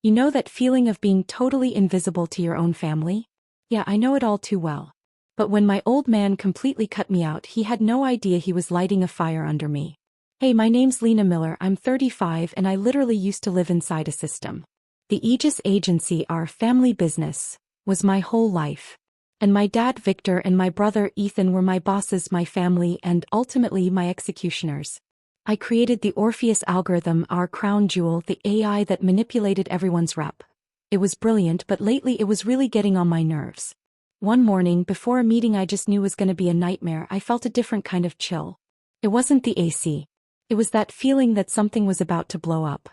You know that feeling of being totally invisible to your own family? Yeah, I know it all too well. But when my old man completely cut me out, he had no idea he was lighting a fire under me. Hey, my name's Lena Miller, I'm 35 and I literally used to live inside a system. The Aegis Agency, our family business, was my whole life. And my dad Victor and my brother Ethan were my bosses, my family, and ultimately my executioners. I created the Orpheus algorithm, our crown jewel, the AI that manipulated everyone's rep. It was brilliant, but lately it was really getting on my nerves. One morning, before a meeting I just knew was going to be a nightmare, I felt a different kind of chill. It wasn't the AC. It was that feeling that something was about to blow up.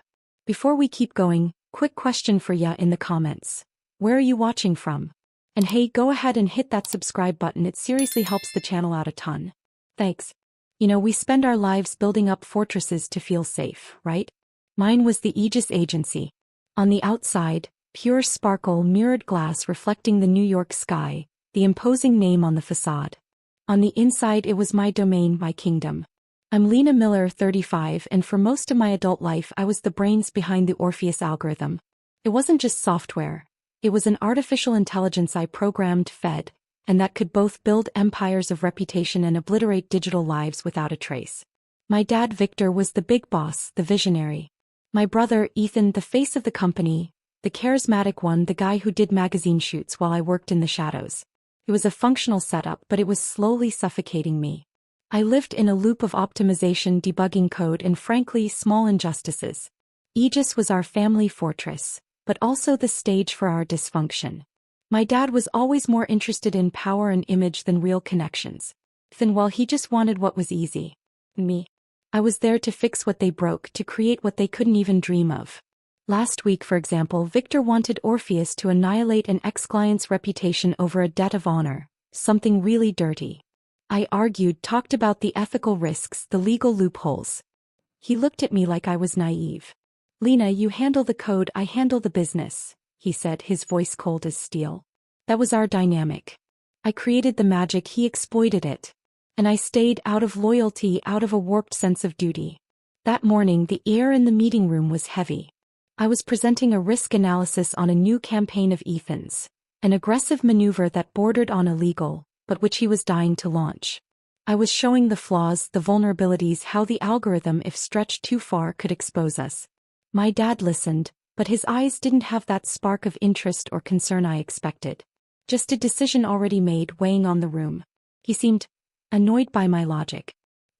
Before we keep going, quick question for ya in the comments. Where are you watching from? And hey, go ahead and hit that subscribe button, it seriously helps the channel out a ton. Thanks. You know, we spend our lives building up fortresses to feel safe, right? Mine was the Aegis Agency. On the outside, pure sparkle, mirrored glass reflecting the New York sky, the imposing name on the facade. On the inside it was my domain, my kingdom. I'm Lena Miller, 35, and for most of my adult life I was the brains behind the Orpheus algorithm. It wasn't just software. It was an artificial intelligence I programmed, fed, and that could both build empires of reputation and obliterate digital lives without a trace. My dad Victor was the big boss, the visionary. My brother Ethan, the face of the company, the charismatic one, the guy who did magazine shoots while I worked in the shadows. It was a functional setup, but it was slowly suffocating me. I lived in a loop of optimization, debugging code, and frankly, small injustices. Aegis was our family fortress, but also the stage for our dysfunction. My dad was always more interested in power and image than real connections. Then, well, he just wanted what was easy. Me. I was there to fix what they broke, to create what they couldn't even dream of. Last week, for example, Victor wanted Orpheus to annihilate an ex-client's reputation over a debt of honor, something really dirty. I argued, talked about the ethical risks, the legal loopholes. He looked at me like I was naive. Lena, you handle the code, I handle the business, he said, his voice cold as steel. That was our dynamic. I created the magic, he exploited it. And I stayed out of loyalty, out of a warped sense of duty. That morning, the air in the meeting room was heavy. I was presenting a risk analysis on a new campaign of Ethan's, an aggressive maneuver that bordered on illegal, but which he was dying to launch. I was showing the flaws, the vulnerabilities, how the algorithm, if stretched too far, could expose us. My dad listened, but his eyes didn't have that spark of interest or concern I expected. Just a decision already made weighing on the room. He seemed annoyed by my logic.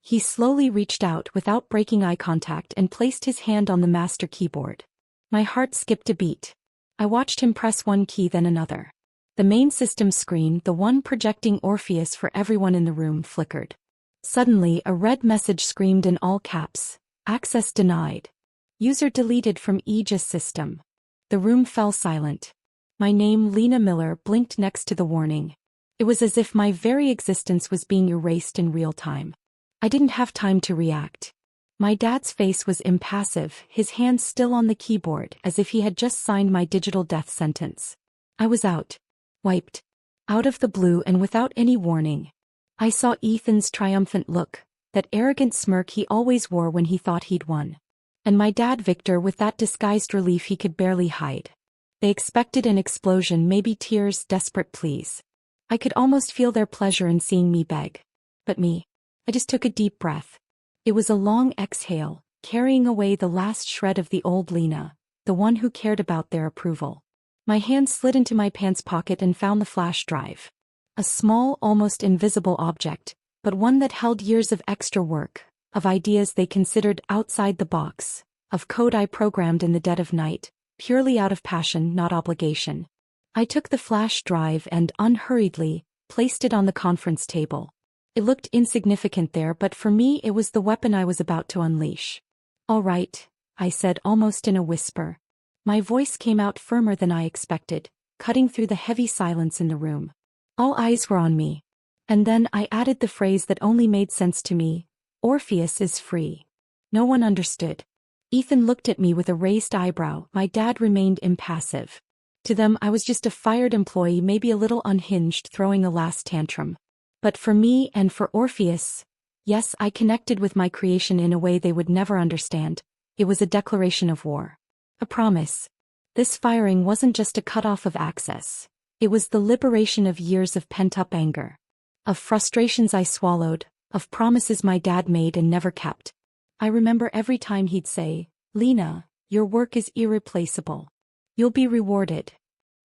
He slowly reached out without breaking eye contact and placed his hand on the master keyboard. My heart skipped a beat. I watched him press one key then another. The main system screen, the one projecting Orpheus for everyone in the room, flickered. Suddenly, a red message screamed in all caps, "Access denied. User deleted from Aegis system." The room fell silent. My name, Lena Miller, blinked next to the warning. It was as if my very existence was being erased in real time. I didn't have time to react. My dad's face was impassive, his hands still on the keyboard, as if he had just signed my digital death sentence. I was out. Wiped. Out of the blue and without any warning. I saw Ethan's triumphant look, that arrogant smirk he always wore when he thought he'd won. And my dad Victor with that disguised relief he could barely hide. They expected an explosion, maybe tears, desperate pleas. I could almost feel their pleasure in seeing me beg. But me. I just took a deep breath. It was a long exhale, carrying away the last shred of the old Lena, the one who cared about their approval. My hand slid into my pants pocket and found the flash drive. A small, almost invisible object, but one that held years of extra work, of ideas they considered outside the box, of code I programmed in the dead of night, purely out of passion, not obligation. I took the flash drive and, unhurriedly, placed it on the conference table. It looked insignificant there, but for me it was the weapon I was about to unleash. "All right," I said almost in a whisper. My voice came out firmer than I expected, cutting through the heavy silence in the room. All eyes were on me. And then I added the phrase that only made sense to me: "Orpheus is free." No one understood. Ethan looked at me with a raised eyebrow, my dad remained impassive. To them I was just a fired employee, maybe a little unhinged, throwing a last tantrum. But for me and for Orpheus, yes, I connected with my creation in a way they would never understand. It was a declaration of war. A promise. This firing wasn't just a cutoff of access. It was the liberation of years of pent-up anger. Of frustrations I swallowed, of promises my dad made and never kept. I remember every time he'd say, "Lena, your work is irreplaceable. You'll be rewarded."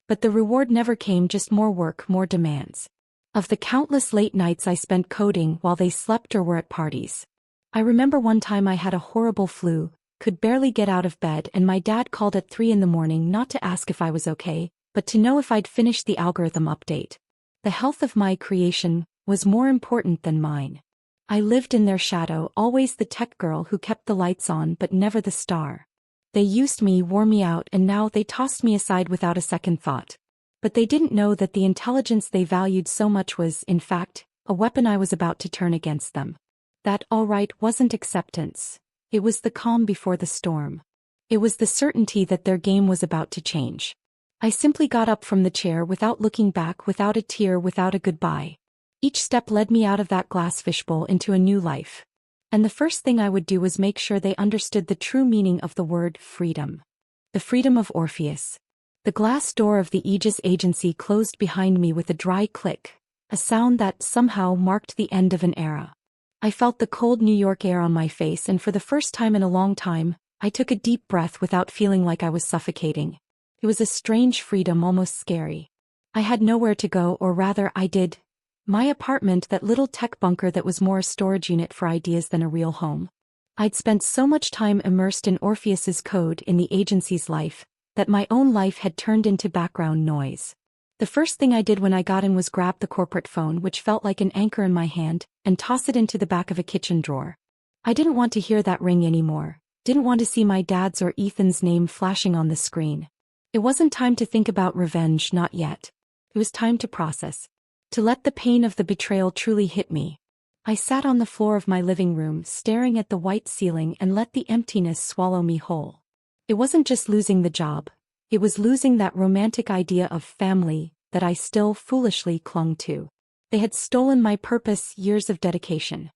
But the reward never came, just more work, more demands. Of the countless late nights I spent coding while they slept or were at parties. I remember one time I had a horrible flu, could barely get out of bed, and my dad called at 3 in the morning not to ask if I was okay, but to know if I'd finished the algorithm update. The health of my creation was more important than mine. I lived in their shadow, always the tech girl who kept the lights on but never the star. They used me, wore me out, and now they tossed me aside without a second thought. But they didn't know that the intelligence they valued so much was, in fact, a weapon I was about to turn against them. That all right wasn't acceptance. It was the calm before the storm. It was the certainty that their game was about to change. I simply got up from the chair without looking back, without a tear, without a goodbye. Each step led me out of that glass fishbowl into a new life. And the first thing I would do was make sure they understood the true meaning of the word freedom. The freedom of Orpheus. The glass door of the Aegis agency closed behind me with a dry click, a sound that somehow marked the end of an era. I felt the cold New York air on my face, and for the first time in a long time, I took a deep breath without feeling like I was suffocating. It was a strange freedom, almost scary. I had nowhere to go, or rather I did. My apartment, that little tech bunker that was more a storage unit for ideas than a real home. I'd spent so much time immersed in Orpheus's code, in the agency's life, that my own life had turned into background noise. The first thing I did when I got in was grab the corporate phone, which felt like an anchor in my hand, and toss it into the back of a kitchen drawer. I didn't want to hear that ring anymore, didn't want to see my dad's or Ethan's name flashing on the screen. It wasn't time to think about revenge, not yet. It was time to process. To let the pain of the betrayal truly hit me. I sat on the floor of my living room, staring at the white ceiling, and let the emptiness swallow me whole. It wasn't just losing the job. It was losing that romantic idea of family that I still foolishly clung to. They had stolen my purpose, years of dedication.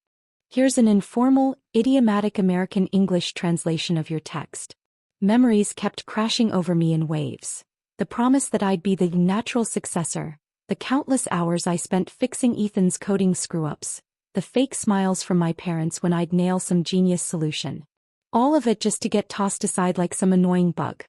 Here's an informal, idiomatic American English translation of your text. Memories kept crashing over me in waves. The promise that I'd be the natural successor. The countless hours I spent fixing Ethan's coding screw-ups. The fake smiles from my parents when I'd nail some genius solution. All of it just to get tossed aside like some annoying bug.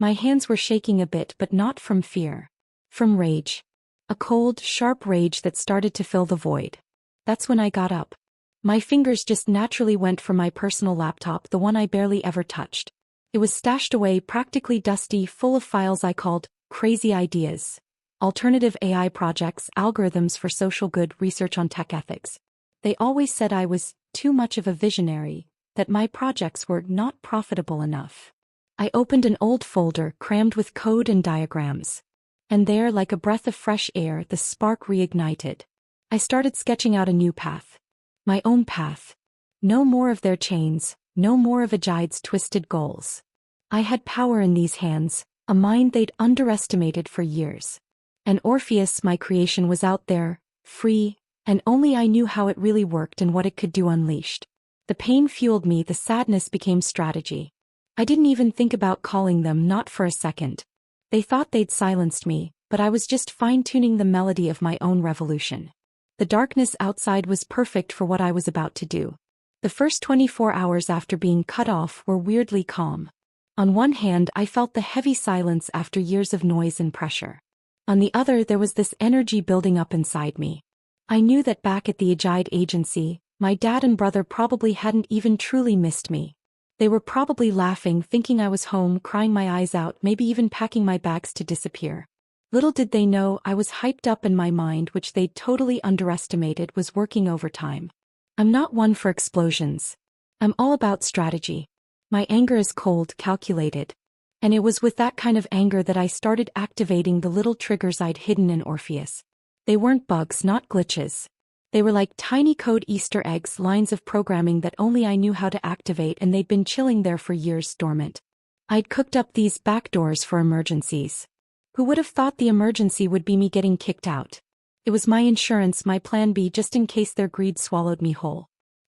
My hands were shaking a bit, but not from fear. From rage. A cold, sharp rage that started to fill the void. That's when I got up. My fingers just naturally went for my personal laptop, the one I barely ever touched. It was stashed away, practically dusty, full of files I called crazy ideas. Alternative AI projects, algorithms for social good, research on tech ethics. They always said I was too much of a visionary, that my projects were not profitable enough. I opened an old folder crammed with code and diagrams. And there, like a breath of fresh air, the spark reignited. I started sketching out a new path. My own path. No more of their chains, no more of Ajaid's twisted goals. I had power in these hands, a mind they'd underestimated for years. And Orpheus, my creation, was out there, free, and only I knew how it really worked and what it could do unleashed. The pain fueled me, the sadness became strategy. I didn't even think about calling them, not for a second. They thought they'd silenced me, but I was just fine-tuning the melody of my own revolution. The darkness outside was perfect for what I was about to do. The first 24 hours after being cut off were weirdly calm. On one hand, I felt the heavy silence after years of noise and pressure. On the other, there was this energy building up inside me. I knew that back at the Ajaid agency, my dad and brother probably hadn't even truly missed me. They were probably laughing, thinking I was home, crying my eyes out, maybe even packing my bags to disappear. Little did they know I was hyped up and my mind, which they'd totally underestimated, was working overtime. I'm not one for explosions. I'm all about strategy. My anger is cold, calculated. And it was with that kind of anger that I started activating the little triggers I'd hidden in Orpheus. They weren't bugs, not glitches. They were like tiny code Easter eggs, lines of programming that only I knew how to activate, and they'd been chilling there for years, dormant. I'd cooked up these backdoors for emergencies. Who would have thought the emergency would be me getting kicked out? It was my insurance, my plan B, just in case their greed swallowed me whole.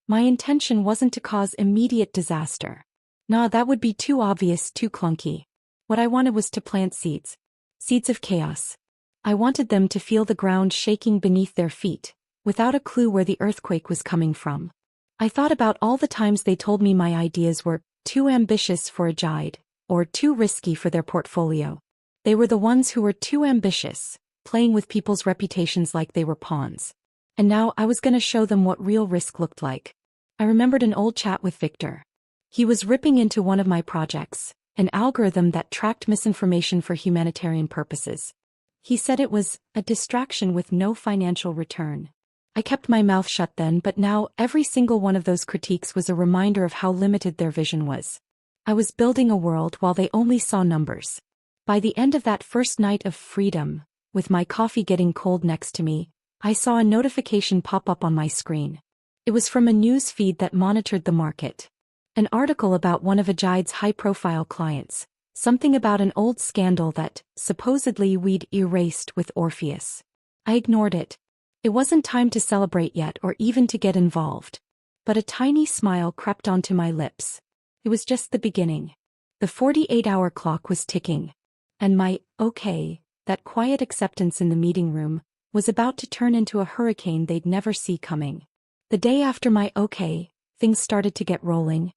My intention wasn't to cause immediate disaster. Nah, that would be too obvious, too clunky. What I wanted was to plant seeds. Seeds of chaos. I wanted them to feel the ground shaking beneath their feet, without a clue where the earthquake was coming from. I thought about all the times they told me my ideas were too ambitious for a guide, or too risky for their portfolio. They were the ones who were too ambitious, playing with people's reputations like they were pawns. And now I was going to show them what real risk looked like. I remembered an old chat with Victor. He was ripping into one of my projects, an algorithm that tracked misinformation for humanitarian purposes. He said it was a distraction with no financial return. I kept my mouth shut then, but now every single one of those critiques was a reminder of how limited their vision was. I was building a world while they only saw numbers. By the end of that first night of freedom, with my coffee getting cold next to me, I saw a notification pop up on my screen. It was from a news feed that monitored the market. An article about one of Ajide's high-profile clients, something about an old scandal that, supposedly, we'd erased with Orpheus. I ignored it. It wasn't time to celebrate yet or even to get involved. But a tiny smile crept onto my lips. It was just the beginning. The 48-hour clock was ticking. And my, okay, that quiet acceptance in the meeting room, was about to turn into a hurricane they'd never see coming. The day after my okay, things started to get rolling.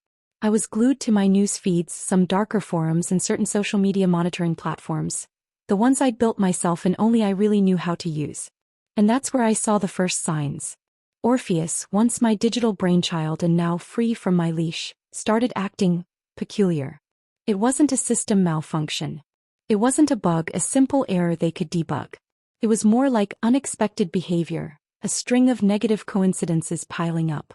I was glued to my news feeds, some darker forums and certain social media monitoring platforms. The ones I'd built myself and only I really knew how to use. And that's where I saw the first signs. Orpheus, once my digital brainchild and now free from my leash, started acting peculiar. It wasn't a system malfunction. It wasn't a bug, a simple error they could debug. It was more like unexpected behavior, a string of negative coincidences piling up.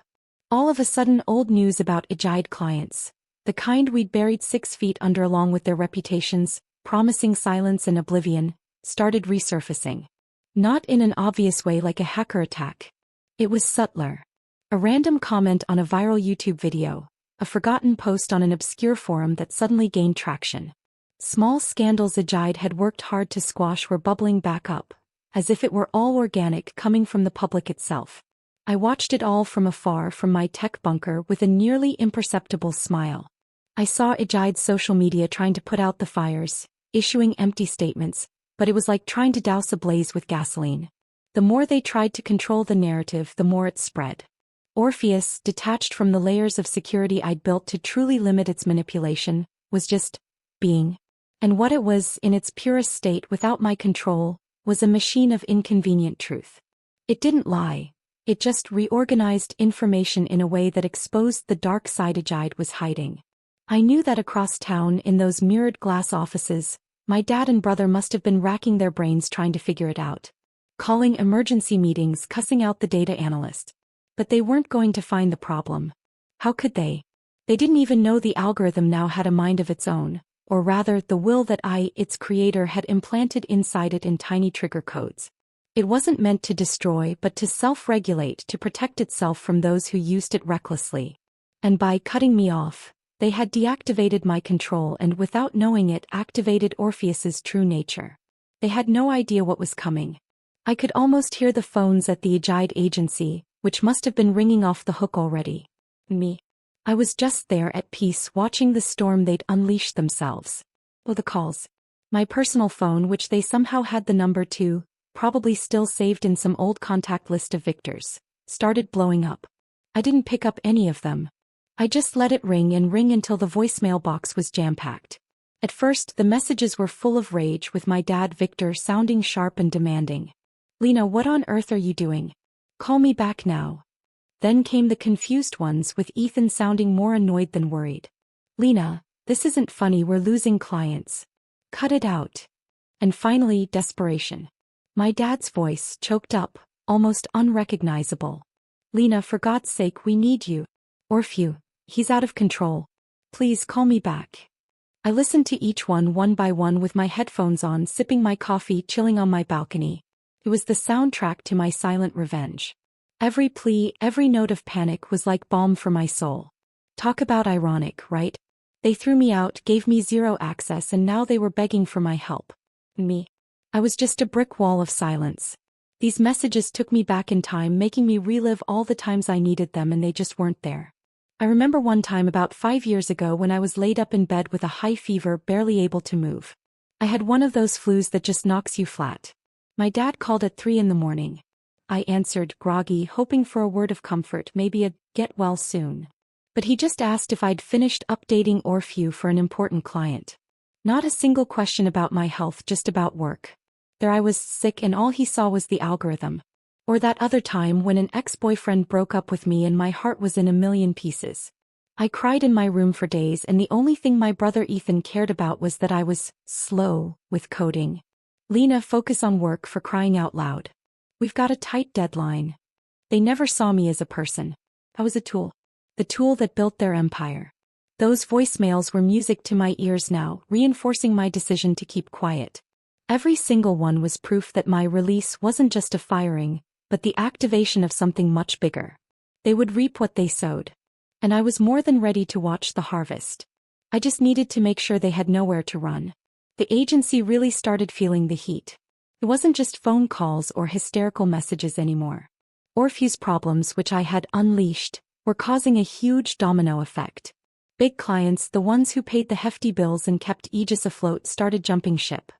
All of a sudden, old news about Ajide clients, the kind we'd buried 6 feet under along with their reputations, promising silence and oblivion, started resurfacing. Not in an obvious way like a hacker attack. It was subtler. A random comment on a viral YouTube video, a forgotten post on an obscure forum that suddenly gained traction. Small scandals Ajide had worked hard to squash were bubbling back up, as if it were all organic coming from the public itself. I watched it all from afar from my tech bunker with a nearly imperceptible smile. I saw Ajide's social media trying to put out the fires, issuing empty statements, but it was like trying to douse a blaze with gasoline. The more they tried to control the narrative, the more it spread. Orpheus, detached from the layers of security I'd built to truly limit its manipulation, was just being. And what it was, in its purest state without my control, was a machine of inconvenient truth. It didn't lie. It just reorganized information in a way that exposed the dark side Ajide was hiding. I knew that across town in those mirrored glass offices, my dad and brother must have been racking their brains trying to figure it out. Calling emergency meetings, cussing out the data analyst. But they weren't going to find the problem. How could they? They didn't even know the algorithm now had a mind of its own, or rather the will that I, its creator, had implanted inside it in tiny trigger codes. It wasn't meant to destroy but to self-regulate, to protect itself from those who used it recklessly. And by cutting me off, they had deactivated my control and without knowing it activated Orpheus's true nature. They had no idea what was coming. I could almost hear the phones at the Ajide agency, which must have been ringing off the hook already. Me. I was just there at peace watching the storm they'd unleashed themselves. Oh, the calls. My personal phone, which they somehow had the number to, probably still saved in some old contact list of Victor's, started blowing up. I didn't pick up any of them. I just let it ring and ring until the voicemail box was jam-packed. At first, the messages were full of rage, with my dad Victor sounding sharp and demanding. "Lena, what on earth are you doing? Call me back now." Then came the confused ones, with Ethan sounding more annoyed than worried. "Lena, this isn't funny, we're losing clients. Cut it out." And finally, desperation. My dad's voice, choked up, almost unrecognizable. "Lena, for God's sake, we need you. Orpheus, he's out of control. Please call me back." I listened to each one by one with my headphones on, sipping my coffee, chilling on my balcony. It was the soundtrack to my silent revenge. Every plea, every note of panic was like balm for my soul. Talk about ironic, right? They threw me out, gave me zero access, and now they were begging for my help. Me. I was just a brick wall of silence. These messages took me back in time, making me relive all the times I needed them and they just weren't there. I remember one time about 5 years ago when I was laid up in bed with a high fever, barely able to move. I had one of those flus that just knocks you flat. My dad called at 3 in the morning. I answered, groggy, hoping for a word of comfort, maybe a get well soon. But he just asked if I'd finished updating Orpheus for an important client. Not a single question about my health, just about work. There I was, sick, and all he saw was the algorithm. Or that other time when an ex-boyfriend broke up with me and my heart was in a million pieces. I cried in my room for days, and the only thing my brother Ethan cared about was that I was slow with coding. Lena, focus on work, for crying out loud. We've got a tight deadline. They never saw me as a person. I was a tool. The tool that built their empire. Those voicemails were music to my ears now, reinforcing my decision to keep quiet. Every single one was proof that my release wasn't just a firing, but the activation of something much bigger. They would reap what they sowed. And I was more than ready to watch the harvest. I just needed to make sure they had nowhere to run. The agency really started feeling the heat. It wasn't just phone calls or hysterical messages anymore. Orpheus problems, which I had unleashed, were causing a huge domino effect. Big clients, the ones who paid the hefty bills and kept Aegis afloat, started jumping ship.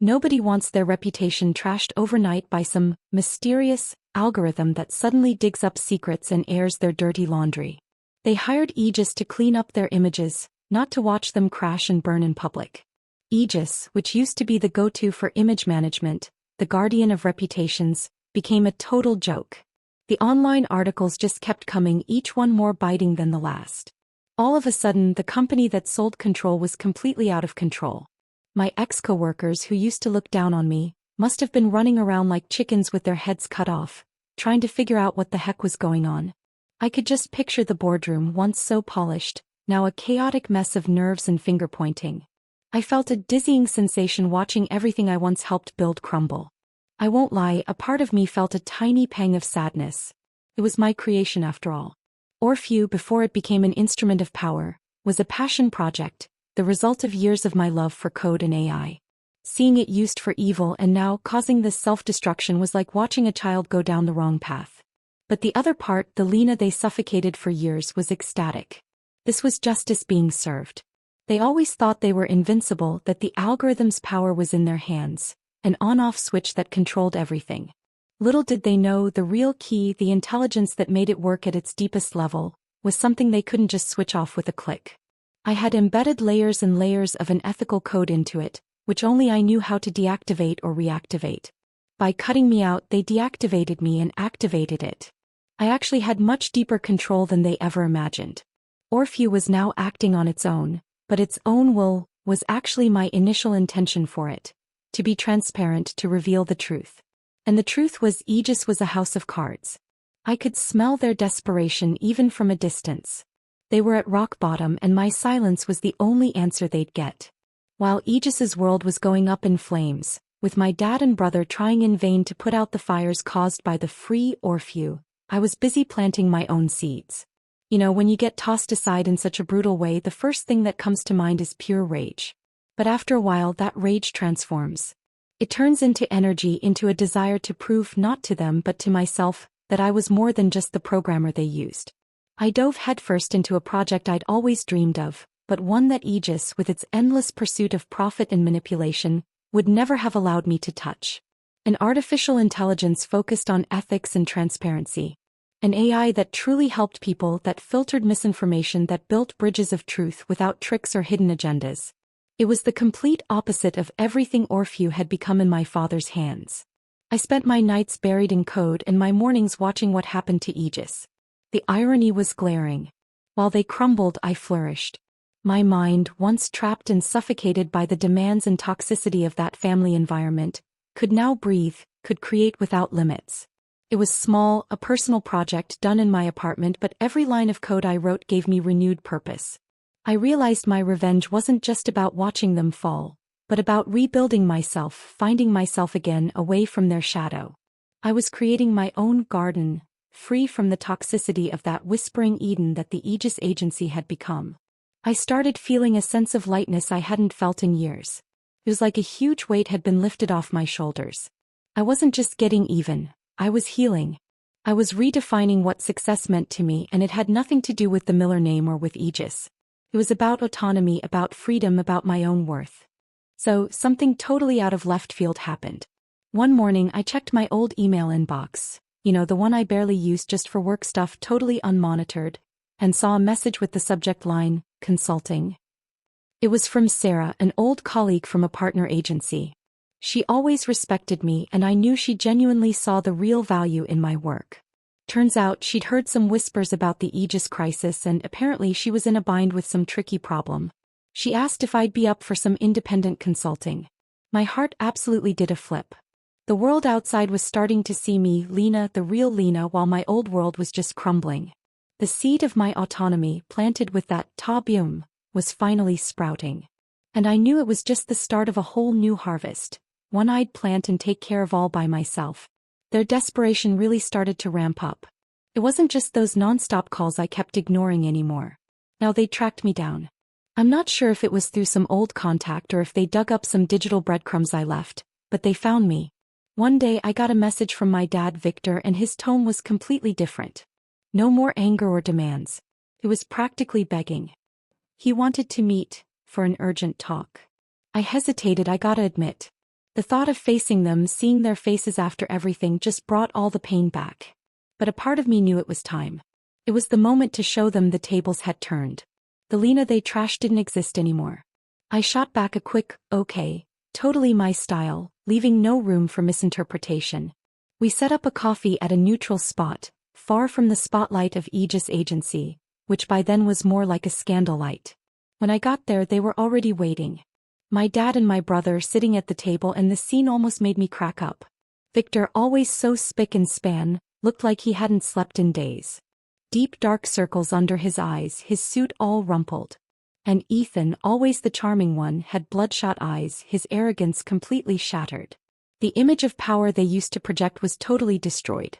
Nobody wants their reputation trashed overnight by some mysterious algorithm that suddenly digs up secrets and airs their dirty laundry. They hired Aegis to clean up their images, not to watch them crash and burn in public. Aegis, which used to be the go-to for image management, the guardian of reputations, became a total joke. The online articles just kept coming, each one more biting than the last. All of a sudden, the company that sold control was completely out of control. My ex-coworkers, who used to look down on me, must have been running around like chickens with their heads cut off, trying to figure out what the heck was going on. I could just picture the boardroom, once so polished, now a chaotic mess of nerves and finger-pointing. I felt a dizzying sensation watching everything I once helped build crumble. I won't lie, a part of me felt a tiny pang of sadness. It was my creation after all. Orpheus, before it became an instrument of power, was a passion project, the result of years of my love for code and AI. Seeing it used for evil and now causing this self-destruction was like watching a child go down the wrong path. But the other part, the Lena they suffocated for years, was ecstatic. This was justice being served. They always thought they were invincible, that the algorithm's power was in their hands, an on-off switch that controlled everything. Little did they know the real key, the intelligence that made it work at its deepest level, was something they couldn't just switch off with a click. I had embedded layers and layers of unethical code into it, which only I knew how to deactivate or reactivate. By cutting me out, they deactivated me and activated it. I actually had much deeper control than they ever imagined. Orpheus was now acting on its own, but its own will was actually my initial intention for it. To be transparent, to reveal the truth. And the truth was, Aegis was a house of cards. I could smell their desperation even from a distance. They were at rock bottom, and my silence was the only answer they'd get. While Aegis's world was going up in flames, with my dad and brother trying in vain to put out the fires caused by the free Orpheus, I was busy planting my own seeds. You know, when you get tossed aside in such a brutal way, the first thing that comes to mind is pure rage. But after a while, that rage transforms. It turns into energy, into a desire to prove, not to them but to myself, that I was more than just the programmer they used. I dove headfirst into a project I'd always dreamed of, but one that Aegis, with its endless pursuit of profit and manipulation, would never have allowed me to touch. An artificial intelligence focused on ethics and transparency. An AI that truly helped people, that filtered misinformation, that built bridges of truth without tricks or hidden agendas. It was the complete opposite of everything Orpheus had become in my father's hands. I spent my nights buried in code and my mornings watching what happened to Aegis. The irony was glaring. While they crumbled, I flourished. My mind, once trapped and suffocated by the demands and toxicity of that family environment, could now breathe, could create without limits. It was small, a personal project done in my apartment, but every line of code I wrote gave me renewed purpose. I realized my revenge wasn't just about watching them fall, but about rebuilding myself, finding myself again away from their shadow. I was creating my own garden, free from the toxicity of that whispering Eden that the Aegis agency had become. I started feeling a sense of lightness I hadn't felt in years. It was like a huge weight had been lifted off my shoulders. I wasn't just getting even, I was healing. I was redefining what success meant to me, and it had nothing to do with the Miller name or with Aegis. It was about autonomy, about freedom, about my own worth. So, something totally out of left field happened. One morning I checked my old email inbox, the one I barely used just for work stuff, totally unmonitored, and saw a message with the subject line, consulting. It was from Sarah, an old colleague from a partner agency. She always respected me, and I knew she genuinely saw the real value in my work. Turns out she'd heard some whispers about the Aegis crisis, and apparently she was in a bind with some tricky problem. She asked if I'd be up for some independent consulting. My heart absolutely did a flip. The world outside was starting to see me, Lena, the real Lena, while my old world was just crumbling. The seed of my autonomy, planted with that tabium, was finally sprouting. And I knew it was just the start of a whole new harvest, one I'd plant and take care of all by myself. Their desperation really started to ramp up. It wasn't just those non-stop calls I kept ignoring anymore. Now they tracked me down. I'm not sure if it was through some old contact or if they dug up some digital breadcrumbs I left, but they found me. One day I got a message from my dad, Victor, and his tone was completely different. No more anger or demands. It was practically begging. He wanted to meet, for an urgent talk. I hesitated, I gotta admit. The thought of facing them, seeing their faces after everything, just brought all the pain back. But a part of me knew it was time. It was the moment to show them the tables had turned. The Lena they trashed didn't exist anymore. I shot back a quick, okay, totally my style, leaving no room for misinterpretation. We set up a coffee at a neutral spot, far from the spotlight of Aegis Agency, which by then was more like a scandal light. When I got there, they were already waiting. My dad and my brother sitting at the table, and the scene almost made me crack up. Victor, always so spick and span, looked like he hadn't slept in days. Deep dark circles under his eyes, his suit all rumpled. And Ethan, always the charming one, had bloodshot eyes, his arrogance completely shattered. The image of power they used to project was totally destroyed.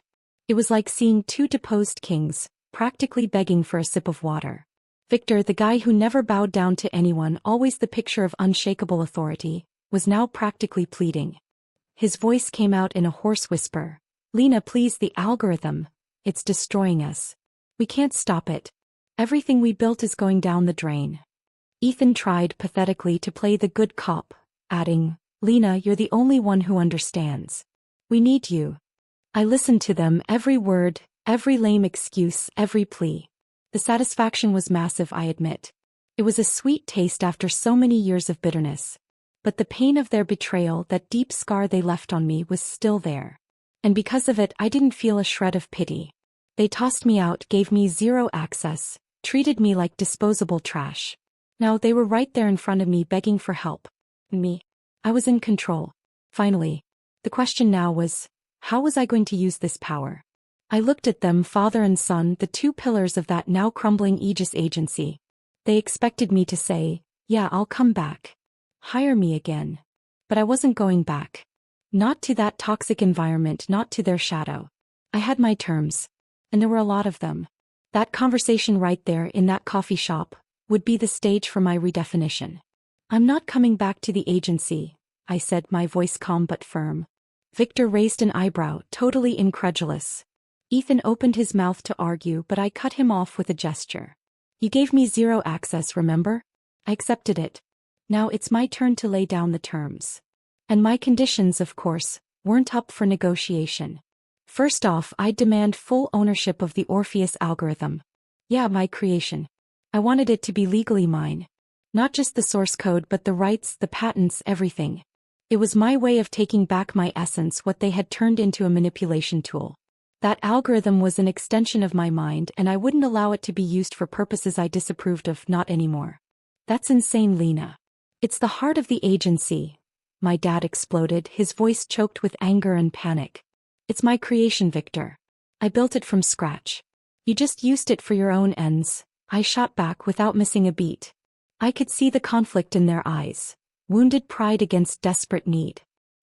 It was like seeing two deposed kings, practically begging for a sip of water. Victor, the guy who never bowed down to anyone, always the picture of unshakable authority, was now practically pleading. His voice came out in a hoarse whisper. Lena, please, the algorithm. It's destroying us. We can't stop it. Everything we built is going down the drain. Ethan tried pathetically to play the good cop, adding, Lena, you're the only one who understands. We need you. I listened to them, every word, every lame excuse, every plea. The satisfaction was massive, I admit. It was a sweet taste after so many years of bitterness. But the pain of their betrayal, that deep scar they left on me, was still there. And because of it, I didn't feel a shred of pity. They tossed me out, gave me zero access, treated me like disposable trash. Now they were right there in front of me begging for help. Me. I was in control. Finally. The question now was, how was I going to use this power? I looked at them, father and son, the two pillars of that now crumbling Aegis Agency. They expected me to say, yeah, I'll come back. Hire me again. But I wasn't going back. Not to that toxic environment, not to their shadow. I had my terms. And there were a lot of them. That conversation right there in that coffee shop would be the stage for my redefinition. I'm not coming back to the agency, I said, my voice calm but firm. Victor raised an eyebrow, totally incredulous. Ethan opened his mouth to argue, but I cut him off with a gesture. You gave me zero access, remember? I accepted it. Now it's my turn to lay down the terms. And my conditions, of course, weren't up for negotiation. First off, I'd demand full ownership of the Orpheus algorithm. Yeah, my creation. I wanted it to be legally mine. Not just the source code, but the rights, the patents, everything. It was my way of taking back my essence, what they had turned into a manipulation tool. That algorithm was an extension of my mind, and I wouldn't allow it to be used for purposes I disapproved of, not anymore. That's insane, Lena. It's the heart of the agency. My dad exploded, his voice choked with anger and panic. It's my creation, Victor. I built it from scratch. You just used it for your own ends. I shot back without missing a beat. I could see the conflict in their eyes. Wounded pride against desperate need.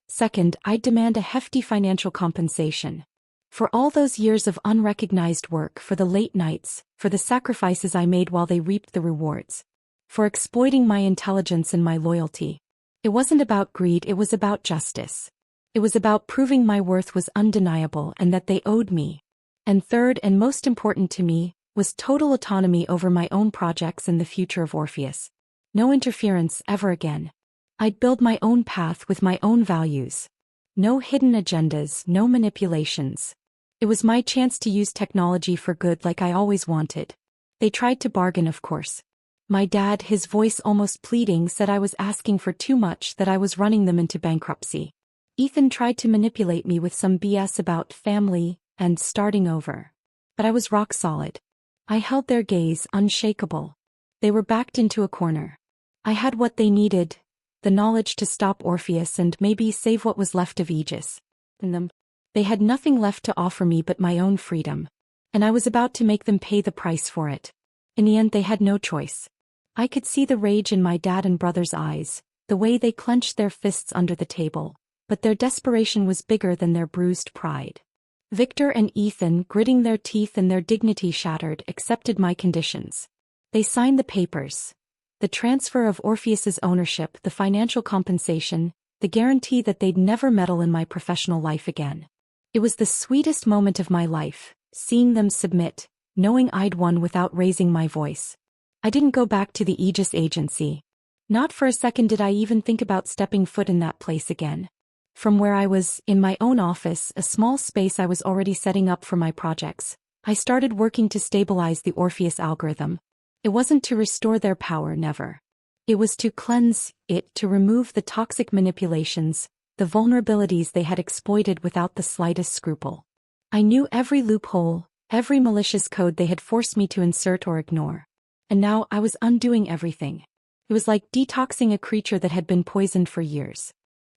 Second, I'd demand a hefty financial compensation. For all those years of unrecognized work, for the late nights, for the sacrifices I made while they reaped the rewards. For exploiting my intelligence and my loyalty. It wasn't about greed, it was about justice. It was about proving my worth was undeniable and that they owed me. And third and most important to me, was total autonomy over my own projects and the future of Orpheus. No interference ever again. I'd build my own path with my own values. No hidden agendas, no manipulations. It was my chance to use technology for good like I always wanted. They tried to bargain, of course. My dad, his voice almost pleading, said I was asking for too much, that I was running them into bankruptcy. Ethan tried to manipulate me with some BS about family and starting over. But I was rock solid. I held their gaze unshakable. They were backed into a corner. I had what they needed, the knowledge to stop Orpheus and maybe save what was left of Aegis. In them, they had nothing left to offer me but my own freedom. And I was about to make them pay the price for it. In the end, they had no choice. I could see the rage in my dad and brother's eyes, the way they clenched their fists under the table, but their desperation was bigger than their bruised pride. Victor and Ethan, gritting their teeth and their dignity shattered, accepted my conditions. They signed the papers. The transfer of Orpheus's ownership, the financial compensation, the guarantee that they'd never meddle in my professional life again. It was the sweetest moment of my life, seeing them submit, knowing I'd won without raising my voice. I didn't go back to the Aegis agency. Not for a second did I even think about stepping foot in that place again. From where I was, in my own office, a small space I was already setting up for my projects, I started working to stabilize the Orpheus algorithm. It wasn't to restore their power, never. It was to cleanse it, to remove the toxic manipulations, the vulnerabilities they had exploited without the slightest scruple. I knew every loophole, every malicious code they had forced me to insert or ignore. And now I was undoing everything. It was like detoxing a creature that had been poisoned for years.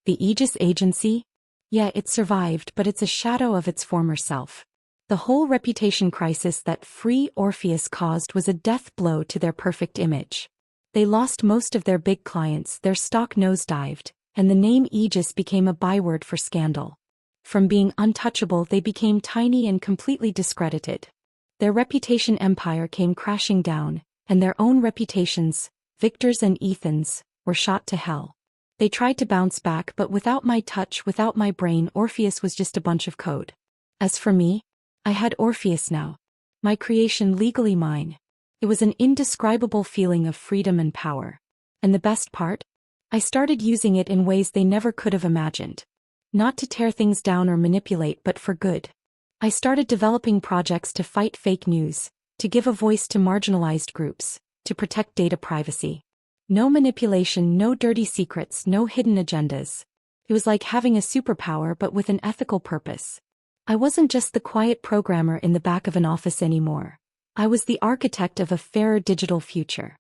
The Aegis agency? Yeah, it survived, but it's a shadow of its former self. The whole reputation crisis that Free Orpheus caused was a death blow to their perfect image. They lost most of their big clients, their stock nosedived, and the name Aegis became a byword for scandal. From being untouchable, they became tiny and completely discredited. Their reputation empire came crashing down, and their own reputations, Victor's and Ethan's, were shot to hell. They tried to bounce back, but without my touch, without my brain, Orpheus was just a bunch of code. As for me, I had Orpheus now. My creation legally mine. It was an indescribable feeling of freedom and power. And the best part? I started using it in ways they never could have imagined. Not to tear things down or manipulate, but for good. I started developing projects to fight fake news, to give a voice to marginalized groups, to protect data privacy. No manipulation, no dirty secrets, no hidden agendas. It was like having a superpower but with an ethical purpose. I wasn't just the quiet programmer in the back of an office anymore. I was the architect of a fairer digital future.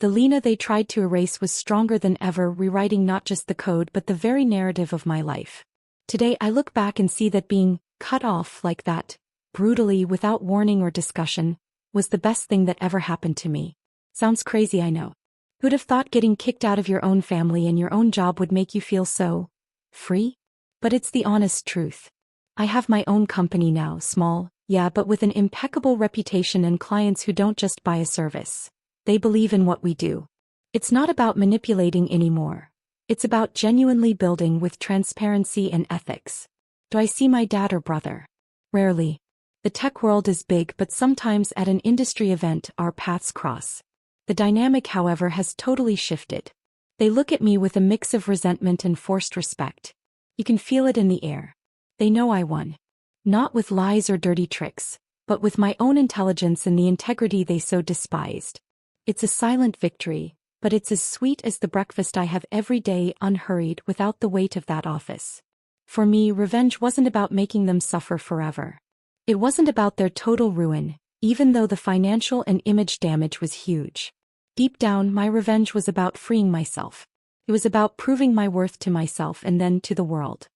The Lena they tried to erase was stronger than ever, rewriting not just the code but the very narrative of my life. Today I look back and see that being cut off like that, brutally, without warning or discussion, was the best thing that ever happened to me. Sounds crazy, I know. Who'd have thought getting kicked out of your own family and your own job would make you feel so free? But it's the honest truth. I have my own company now, small, yeah, but with an impeccable reputation and clients who don't just buy a service. They believe in what we do. It's not about manipulating anymore. It's about genuinely building with transparency and ethics. Do I see my dad or brother? Rarely. The tech world is big, but sometimes at an industry event our paths cross. The dynamic, however, has totally shifted. They look at me with a mix of resentment and forced respect. You can feel it in the air. They know I won. Not with lies or dirty tricks, but with my own intelligence and the integrity they so despised. It's a silent victory, but it's as sweet as the breakfast I have every day, unhurried, without the weight of that office. For me, revenge wasn't about making them suffer forever. It wasn't about their total ruin, even though the financial and image damage was huge. Deep down, my revenge was about freeing myself. It was about proving my worth to myself and then to the world.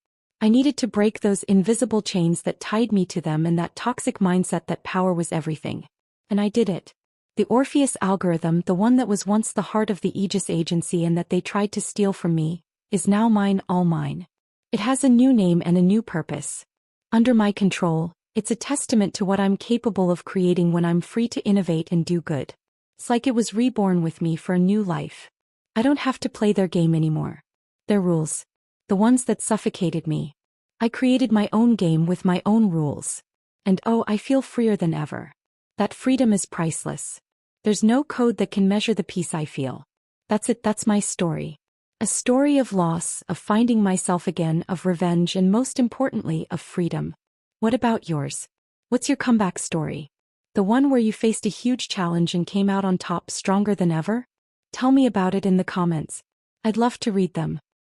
I needed to break those invisible chains that tied me to them and that toxic mindset that power was everything. And I did it. The Orpheus algorithm, the one that was once the heart of the Aegis agency and that they tried to steal from me, is now mine, all mine. It has a new name and a new purpose. Under my control, it's a testament to what I'm capable of creating when I'm free to innovate and do good. It's like it was reborn with me for a new life. I don't have to play their game anymore. Their rules. The ones that suffocated me. I created my own game with my own rules. And oh, I feel freer than ever. That freedom is priceless. There's no code that can measure the peace I feel. That's it, that's my story. A story of loss, of finding myself again, of revenge, and most importantly, of freedom. What about yours? What's your comeback story? The one where you faced a huge challenge and came out on top stronger than ever? Tell me about it in the comments. I'd love to read them.